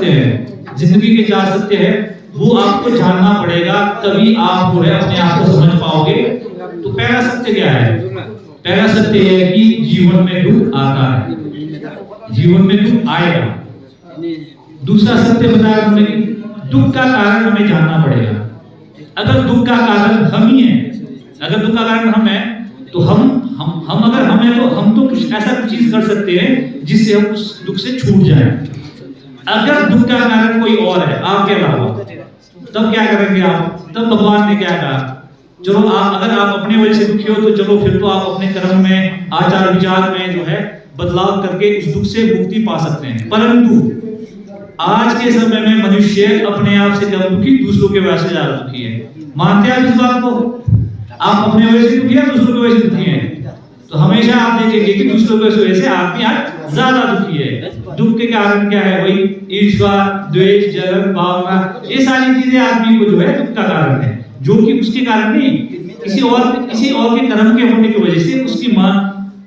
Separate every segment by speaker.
Speaker 1: सत्य है, जिंदगी के 4 सत्य है, वो आपको जानना पड़ेगा, तभी आप जो है अपने आप को समझ पाओगे। तो पहला सत्य क्या है? पहला सत्य है कि जीवन में दुख आता है, जीवन में दुख आएगा। दूसरा सत्य बताया हमने कि दुख का कारण हमें जानना पड़ेगा। अगर दुख का कारण हम ही है, अगर दुख का कारण हम है, तो हम अगर हम है तो हम तो कुछ ऐसा कुछ चीज कर सकते हैं जिससे हम उस दुख से छूट जाए। अगर दुख का कारण कोई और है आपके अलावा, तब क्या करेंगे आप? तब भगवान ने क्या कहा? चलो अगर आप अपने वजह से दुखी हो तो चलो फिर तो आप अपने कर्म में, आचार विचार में जो है बदलाव करके उस दुख से मुक्ति पा सकते हैं। परंतु आज के समय में मनुष्य अपने आप से कम दुखी, दूसरों के वजह से ज्यादा दुखी है। मानते हैं आप इस बात को? आप अपने वजह से दुखी है, दूसरों की वजह से दुखी है? तो हमेशा आप देखेंगे कि दूसरों की वजह से आदमी आज ज्यादा दुखी है। दुख के कारण क्या है? वही ईर्ष्या, द्वेष, जलन भावना, ये सारी चीजें आदमी को जो है दुख का कारण है, जो कि उसके कारण नहीं, किसी और के कर्म के होने की वजह से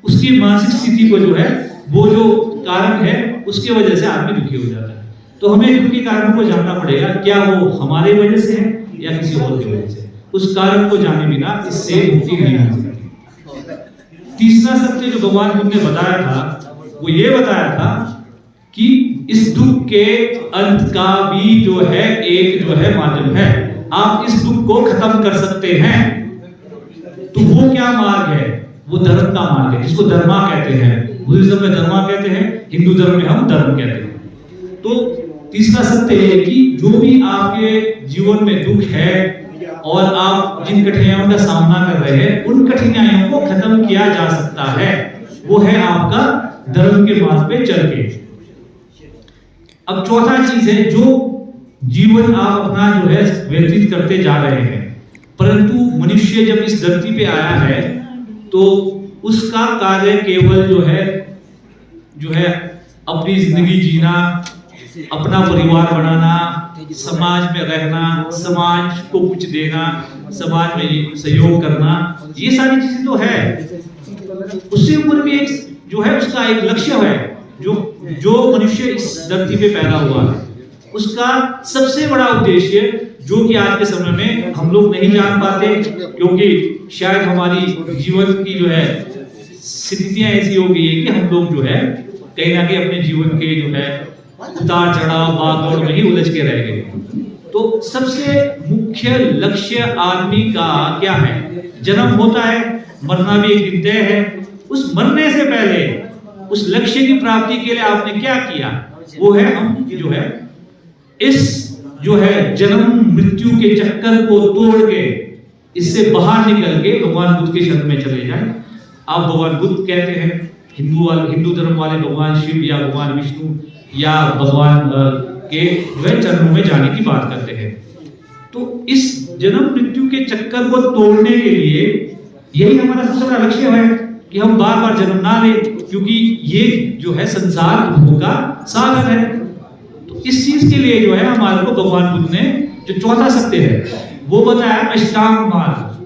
Speaker 1: उसकी मानसिक स्थिति को जो है, वो जो कारण है उसके वजह से आदमी दुखी हो जाता है। तो हमें दुख के कारण को जानना पड़ेगा, क्या वो हमारे वजह से है या किसी और की वजह से। उस कारण को जाने बिना इससे मुक्ति नहीं हो सकती। तीसरा सत्य जो भगवान बुद्ध ने बताया था, वो ये बताया था कि इस दुख के अंत का भी जो है एक जो है माध्यम है। आप इस दुख को खत्म कर सकते हैं। तो वो क्या मार्ग है? वो धर्म का मार्ग है, जिसको धर्मा कहते हैं। बुद्धिज्म में धर्मा कहते हैं, हिंदू धर्म में हम धर्म कहते हैं। तो तीसरा सत्य है कि जो भी आपके जीवन में दुख है और आप जिन कठिनाइयों का सामना कर रहे हैं, उन कठिनाइयों को खत्म किया जा सकता है। वो है आपका धर्म के मार्ग पे चल के। अब चौथा चीज है, जो जीवन आप अपना जो है व्यतीत करते जा रहे हैं, परंतु मनुष्य जब इस धरती पे आया है तो उसका कार्य केवल जो है अपनी जिंदगी जीना, अपना परिवार बनाना, समाज में रहना, समाज को कुछ देना, समाज में सहयोग करना, ये सारी चीजें तो है। उससे ऊपर भी एक जो है उसका एक लक्ष्य है। जो मनुष्य इस धरती पे पैदा हुआ है, उसका सबसे बड़ा उद्देश्य, जो कि आज के समय में हम लोग नहीं जान पाते, क्योंकि शायद हमारी जीवन की जो है स्थितियां ऐसी हो गई है कि हम लोग जो है कहीं ना कहीं अपने जीवन के जो है उतार चढ़ाव, भागदौड़ में ही उलझ के रह गए। तो सबसे मुख्य लक्ष्य आदमी का क्या है? जन्म होता है, मरना भी एक दिन तय है। उस मरने से पहले उस लक्ष्य की प्राप्ति के लिए आपने क्या किया? वो है हम जो है इस जो है जन्म मृत्यु के चक्कर को तोड़ के, इससे बाहर निकल के भगवान बुद्ध के शरण में चले जाएं। आप भगवान बुद्ध कहते हैं, हिंदू धर्म वाले भगवान शिव या भगवान विष्णु या भगवान के जो है चरणों में जाने की बात करते हैं। तो इस जन्म मृत्यु के चक्कर को तोड़ने के लिए यही हमारा सबसे बड़ा लक्ष्य है कि हम बार बार जन्म ना लें, क्योंकि ये जो है संसार दुखों का सागर है। तो इस चीज के लिए जो है हमारे को भगवान बुद्ध ने जो चौथा सत्य है वो बताया, अष्टांग मार्ग।